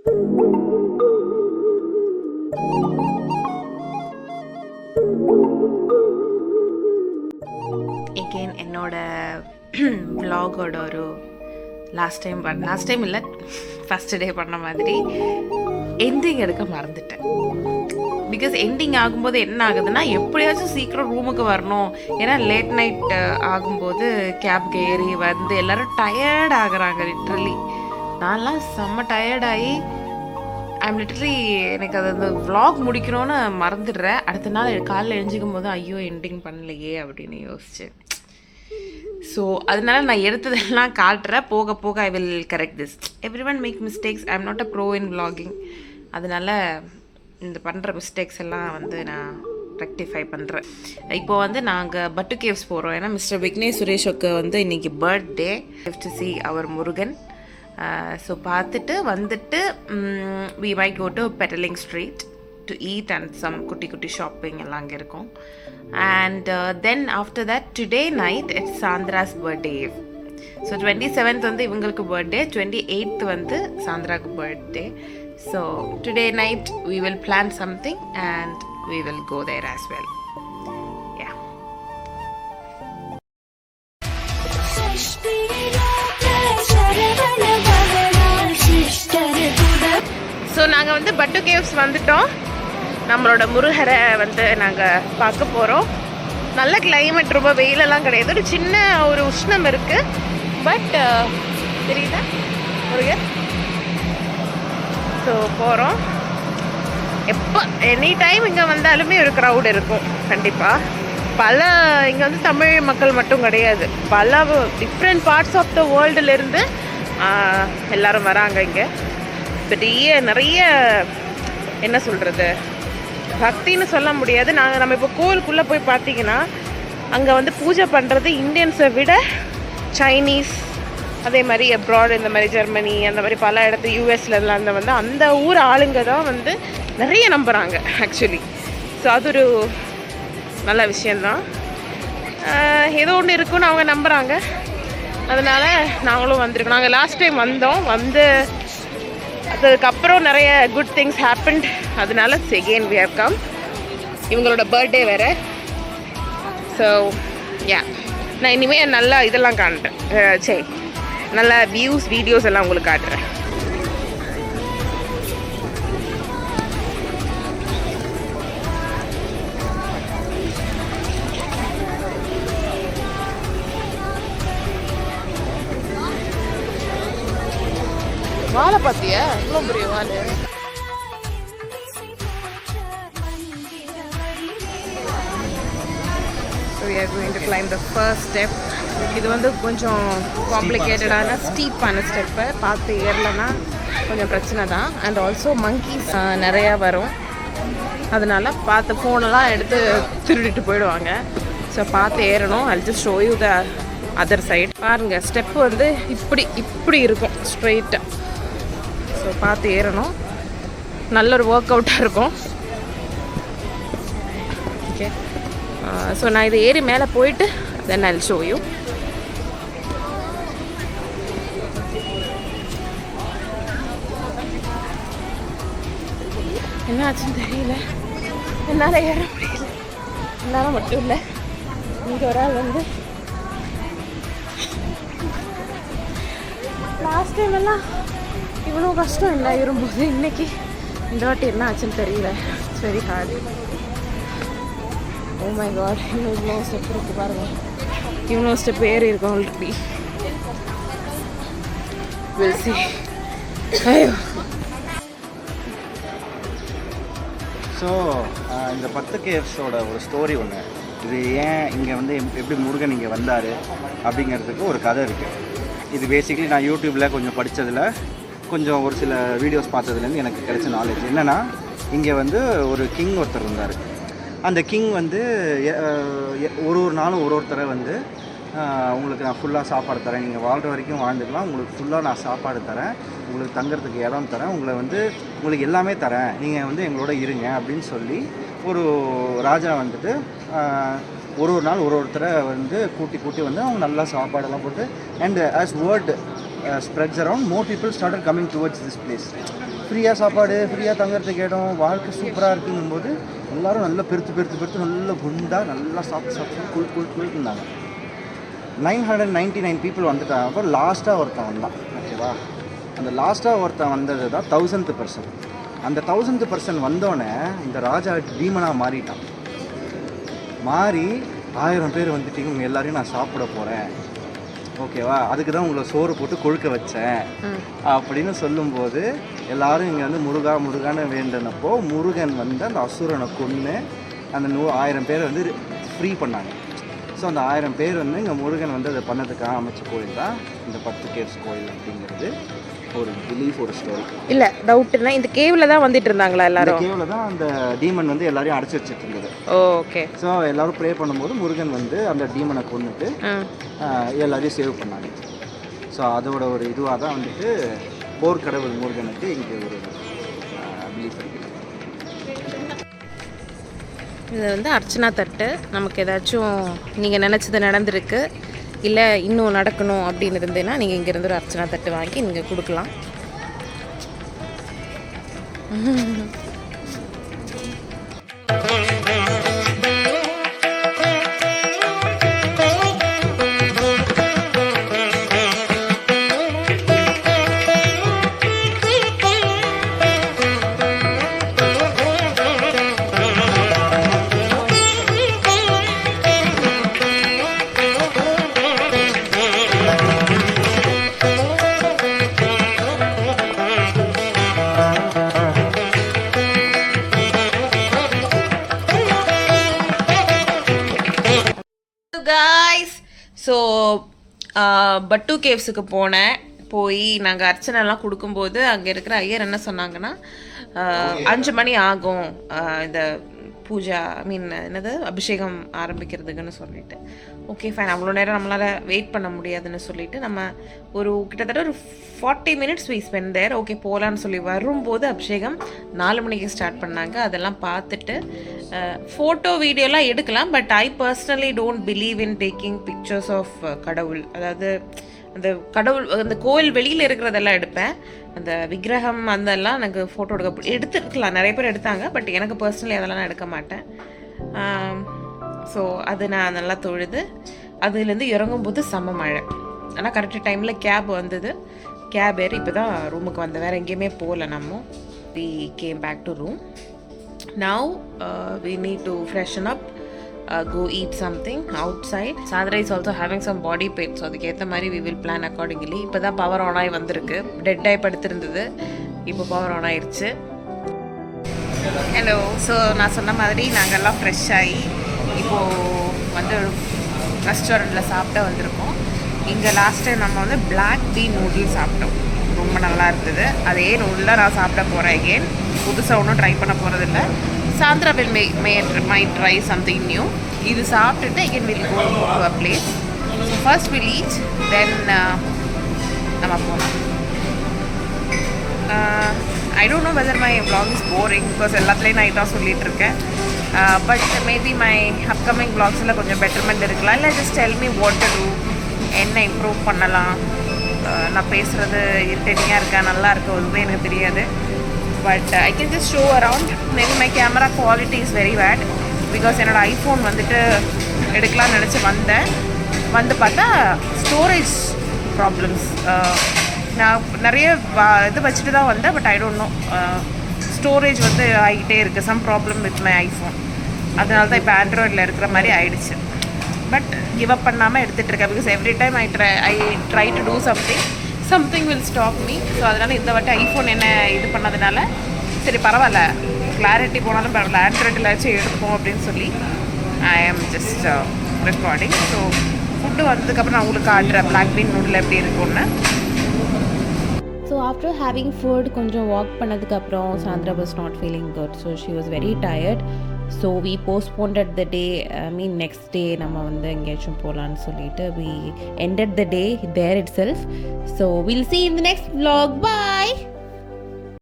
Again என்னோட vlogோட ஒரு last time இல்லை, ஃபஸ்ட் டே பண்ண மாதிரி எண்டிங் எடுக்க மறந்துட்டேன். பிகாஸ் எண்டிங் ஆகும்போது என்ன ஆகுதுன்னா, எப்படியாச்சும் சீக்கிரம் ரூமுக்கு வரணும். ஏன்னா லேட் நைட் ஆகும்போது கேப்க்கு ஏறி வந்து எல்லோரும் டயர்ட் ஆகுறாங்க. லிட்ரலி நான்லாம் செம்ம டயர்டாகி லிட்ரலி எனக்கு அது அந்த vlog முடிக்கணும்னு மறந்துடுறேன். அடுத்த நாள் காலையில் எழுஞ்சிக்கும் போது ஐயோ எண்டிங் பண்ணலையே அப்படின்னு யோசிச்சேன். ஸோ அதனால நான் எடுத்ததெல்லாம் காட்டுறேன். போக போக I will correct this. Everyone make mistakes. I am not a pro in vlogging. அதனால இந்த பண்ணுற மிஸ்டேக்ஸ் எல்லாம் வந்து நான் ரெக்டிஃபை பண்ணுறேன். இப்போ வந்து நாங்கள் பட்டு கேவ்ஸ் போகிறோம். ஏன்னா மிஸ்டர் விக்னேஷ் சுரேஷுக்கு வந்து இன்றைக்கி பர்த்டே. டு சி அவர் முருகன். ஸோ பார்த்துட்டு வந்துட்டு we might go to Petaling street to eat and some குட்டி குட்டி ஷாப்பிங் எல்லாம் அங்கே இருக்கும். And then after that today night it's Santhira's birthday. So 27th வந்து இவங்களுக்கு பர்த்டே, 28th வந்து சாந்திராவுக்கு birthday. So today night we will plan something and we will go there as well. Yeah. So நாங்கள் வந்து பட்டு கேவ்ஸ் வந்துட்டோம். நம்மளோட முருகரை வந்து நாங்கள் பார்க்க போகிறோம். நல்ல கிளைமேட், ரொம்ப வெயிலெல்லாம் கிடையாது. ஒரு சின்ன ஒரு உஷ்ணம் இருக்குது. பட் தெரியுதா முருகர்? ஸோ போகிறோம். எப்போ எனி டைம் இங்கே வந்தாலுமே ஒரு க்ரௌட் இருக்கும் கண்டிப்பாக. இங்கே வந்து தமிழ் மக்கள் மட்டும் கிடையாது, பல டிஃப்ரெண்ட் பார்ட்ஸ் ஆஃப் த வேர்ல்டுலேருந்து எல்லோரும் வராங்க இங்கே. பெரிய நிறைய என்ன சொல்கிறது, பக்தின்னு சொல்ல முடியாது. நம்ம இப்போ கோவிலுக்குள்ளே போய் பார்த்தீங்கன்னா அங்கே வந்து பூஜை பண்ணுறது இந்தியன்ஸை விட சைனீஸ், அதே மாதிரி அப்ராட், இந்த மாதிரி ஜெர்மனி, அந்த மாதிரி பல இடத்து யூஎஸ்லலாம் வந்து அந்த ஊர் ஆளுங்க தான் வந்து நிறைய நம்புகிறாங்க ஆக்சுவலி. ஸோ அது ஒரு நல்ல விஷயந்தான். ஏதோ ஒன்று இருக்குன்னு அவங்க நம்புகிறாங்க. அதனால் நாங்களும் வந்திருக்கோம். நாங்கள் லாஸ்ட் டைம் வந்து அதுக்கப்புறம் நிறைய குட் திங்ஸ் ஹேப்பன்ட். அதனால செகண்ட் வி ஹேவ் கம். இவங்களோட பர்த்டே வேறு. ஸோ யா, நான் இனிமேல் நல்லா இதெல்லாம் காட்டுறேன். சரி, நல்லா வியூஸ் வீடியோஸ் எல்லாம் உங்களுக்கு காட்டுறேன். வாழை பார்த்தியா? இவ்வளோ பெரிய வாழை. So we are going to climb the first step. இது வந்து கொஞ்சம் காம்ப்ளிகேட்டடான ஸ்டீப்பான ஸ்டெப்பை. பார்த்து ஏறலைன்னா கொஞ்சம் பிரச்சனை தான். அண்ட் ஆல்சோ மங்கீஸ் நிறையா வரும். அதனால் பார்த்து ஃபோனெல்லாம் எடுத்து திருடிட்டு போயிடுவாங்க. ஸோ பார்த்து ஏறணும். I'll just show you the other side. பாருங்கள், ஸ்டெப்பு வந்து இப்படி இருக்கும் ஸ்ட்ரெயிட்டாக. ஸோ பார்த்து ஏறணும். நல்ல ஒரு ஒர்க் அவுட்டாக இருக்கும். ஓகே, ஸோ நான் இதை ஏறி மேலே போயிட்டு தென் I'll show you. என்ன ஆச்சுன்னு தெரியல, என்னால் ஏற முடியல. என்னால் மட்டும் இல்லை, இங்கே ஒரு ஆள் வந்து லாஸ்ட் டைம் எல்லாம் இவ்வளோ கஷ்டம் இல்லை ஏறும்போது. இன்னைக்கு இந்த வாட்டி என்ன ஆச்சுன்னு தெரியல. It's very hard. Oh my god, இன்னும் இவ்வளோ ஸ்டெப் இருக்கு பாருங்க. இவ்வளோ ஸ்டெப் ஏறி இருக்கும் ஆல்ரெடி. Will see. ஐயோ. ஸோ இந்த 10 கேவ்ஸோட ஒரு ஸ்டோரி ஒன்று. இது ஏன் இங்கே வந்து எப்படி முருகன் இங்கே வந்தார் அப்படிங்கிறதுக்கு ஒரு கதை இருக்குது. இது பேசிக்கலி நான் யூடியூப்பில் கொஞ்சம் படித்ததில், கொஞ்சம் ஒரு சில வீடியோஸ் பார்த்ததுலேருந்து எனக்கு கிடைச்ச நாலேஜ் என்னென்னா, இங்கே வந்து ஒரு கிங் ஒருத்தர் இருந்தார். அந்த கிங் வந்து ஒரு நாளும் ஒருத்தரை வந்து உங்களுக்கு நான் ஃபுல்லாக சாப்பாடு தரேன், நீங்கள் வாழ்கிற வரைக்கும் வாழ்ந்துக்கலாம், உங்களுக்கு ஃபுல்லாக நான் சாப்பாடு தரேன், உங்களுக்கு தங்குறதுக்கு இடம் தரேன், உங்களுக்கு எல்லாமே தரேன், நீங்கள் வந்து எங்களோட இருங்க அப்படின்னு சொல்லி ஒரு ராஜா வந்துட்டு ஒரு நாள் ஒருத்தரை வந்து கூட்டி வந்து அவங்க நல்லா சாப்பாடெல்லாம் போட்டு and as world spreads around, more people started coming towards this place. ஃப்ரீயாக சாப்பாடு, ஃப்ரீயாக தங்குறதுக்கு இடம், வாழ்க்கை சூப்பராக இருக்குங்கும் போது எல்லோரும் நல்லா பெருத்து நல்லா குண்டாக நல்லா சாப்பிட்டு குளிக்குந்தாங்க. 999 பீப்புள் வந்துட்டாங்க. அப்புறம் லாஸ்ட்டாக ஒருத்தன் வந்தான். ஓகேவா, அந்த லாஸ்ட்டாக ஒருத்தன் வந்தது தான் 1000th பர்சன். அந்த 1000th பர்சன் வந்தோடனே இந்த ராஜா டீமனாக மாறிட்டான். மாறி 1000 பேர் வந்துட்டீங்க, உங்கள் எல்லாரையும் நான் சாப்பிட போகிறேன், ஓகேவா, அதுக்கு தான் உங்களை சோறு போட்டு கொழுக்க வச்சேன் அப்படின்னு சொல்லும்போது எல்லாரும் இங்கே வந்து முருகான்னு வேண்டினப்போ முருகன் வந்து அந்த அசுரனை கொன்று அந்த 1000 பேரை வந்து ஃப்ரீ பண்ணாங்க. ஸோ அந்த 1000 பேர் வந்து இங்கே முருகன் வந்து அதை பண்ணதுக்காக அமைச்ச கோயில் தான் இந்த 10 கேவ்ஸ் கோயில் அப்படிங்கிறது ஒரு பிலீஃப், ஒரு ஸ்டோரி. இல்லை டவுட்னா இந்த கேவில் தான் வந்துட்டு இருந்தாங்களா எல்லாரும்? கேவில் தான் அந்த டீமன் வந்து எல்லாரையும் அடைச்சி வச்சுட்டு இருந்தது. ஓகே. ஸோ எல்லாரும் ப்ரே பண்ணும்போது முருகன் வந்து அந்த டீமனை கொண்டுட்டு எல்லாரையும் சேவ் பண்ணாங்க. ஸோ அதோட ஒரு இதுவாக தான் வந்துட்டு போர்க்கடவுள் முருகனுக்கு இங்கே ஒரு பிலீஃப் இருக்குது. இது வந்து அர்ச்சனா தட்டு. நமக்கு ஏதாச்சும் நீங்கள் நினச்சது நடந்திருக்கு, இல்லை இன்னும் நடக்கணும் அப்படின்னு இருந்தேன்னா நீங்கள் இங்கேருந்து ஒரு அர்ச்சனா தட்டு வாங்கி நீங்கள் கொடுக்கலாம். ஸோ பட்டு கேவ்ஸுக்கு போய் நாங்கள் அர்ச்சனைலாம் கொடுக்கும்போது அங்கே இருக்கிற ஐயர் என்ன சொன்னாங்கன்னா 5 மணி ஆகும் இந்த பூஜா என்னது அபிஷேகம் ஆரம்பிக்கிறதுக்குன்னு சொல்லிட்டு. ஓகே ஃபைன், அவ்வளோ நேரம் நம்மளால் வெயிட் பண்ண முடியாதுன்னு சொல்லிட்டு நம்ம கிட்டத்தட்ட ஒரு 40 minutes we spent there. Okay போகலான்னு சொல்லி வரும்போது அபிஷேகம் 4 மணிக்கு ஸ்டார்ட் பண்ணாங்க. அதெல்லாம் பார்த்துட்டு ஃபோட்டோ வீடியோலாம் எடுக்கலாம். But I personally don't believe in taking pictures of கடவுள். அதாவது அந்த கடவுள் அந்த கோவில் வெளியில் இருக்கிறதெல்லாம் எடுப்பேன், அந்த விக்கிரகம் அதெல்லாம் எனக்கு ஃபோட்டோ எடுத்துருக்கலாம். நிறைய பேர் எடுத்தாங்க, பட் எனக்கு பர்சனலி அதெல்லாம் நான் எடுக்க மாட்டேன். ஸோ அது நான் நல்லா தொழுது அதுலேருந்து இறங்கும்போது செம்ம மழை. ஆனால் கரெக்ட் டைமில் கேப் வந்தது. கேப் ஏறி இப்போ தான் ரூமுக்கு வந்தேன், வேறு எங்கேயுமே போகல. நம்ம we came back to room. Now we need to freshen up, go eat something outside. Sadhra is also having some body pain, so அதுக்கு ஏற்ற மாதிரி we will plan accordingly. இப்போ தான் பவர் ஆன் ஆகி வந்திருக்கு. டெட் ஆகி படுத்திருந்தது, இப்போ பவர் ஆன் ஆயிடுச்சு. ஹலோ. ஸோ நான் சொன்ன மாதிரி நாங்கள்லாம் ஃப்ரெஷ் ஆகி இப்போது வந்து ரெஸ்டாரண்ட்டில் சாப்பிட வந்திருக்கோம். இங்கே லாஸ்ட் டைம் நம்ம வந்து பிளாக் பீன் நூடுல்ஸ் சாப்பிட்டோம், ரொம்ப நல்லா இருந்தது. அதே நூடுலில் நான் சாப்பிட போகிறேன் அகெயின். புதுசாக ஒன்றும் ட்ரை பண்ண போகிறதில்ல. Sandra will might try something new. இது சாப்பிட்டுட்டு again we'll go to a place. So first we'll eat, then நம்ம போகலாம். I don't know whether my vlog is boring because எல்லாத்துலேயும் நான் இதான் சொல்லிட்டு இருக்கேன். But maybe my upcoming vlogsல கொஞ்சம் பெட்டர்மெண்ட் இருக்கலாம். இல்லை just tell me what to do, என்ன இம்ப்ரூவ் பண்ணலாம். நான் பேசுகிறது இரிட்டேட்டிங்காக இருக்கா நல்லா இருக்கா அதுவே எனக்கு தெரியாது. But I can just show around. Maybe my camera quality is very bad because என்னோட ஐஃபோன் வந்துட்டு எடுக்கலாம்னு நினச்சி வந்து பார்த்தா ஸ்டோரேஜ் ப்ராப்ளம்ஸ். நான் நிறைய இது வச்சுட்டு தான் வந்தேன், but I don't know storage வந்து ஆகிட்டே இருக்குது. Some problem with my iPhone. அதனால தான் இப்போ ஆண்ட்ராய்டில் இருக்கிற மாதிரி ஆயிடுச்சு. பட் கிவ் அப் பண்ணாமல் எடுத்துகிட்டு இருக்கேன் because every time I try to do something will stop me. So அதனால் இந்த வாட்டி ஐஃபோன் என்ன இது பண்ணதுனால சரி பரவாயில்ல, கிளாரிட்டி போனாலும் பரவாயில்ல, ஆண்ட்ராய்டில் வச்சு எடுப்போம் அப்படின்னு சொல்லி ஐ ஆம் ஜஸ்ட் ரெக்கார்டிங். ஸோ ஃபுட்டு வந்ததுக்கப்புறம் நான் உங்களுக்கு காட்டுறேன் பிளாக் பீன் நூடில் எப்படி இருக்கும்னு. ஸோ ஆஃப்டர் ஹேவிங் ஃபுட் கொஞ்சம் வாக் பண்ணதுக்கப்புறம் Sandra was not feeling good. So she was very tired. So we postponed the day. Next day நம்ம வந்து எங்கேயாச்சும் போகலான்னு சொல்லிட்டு we ended the day there itself. So we'll see in the next vlog. Bye.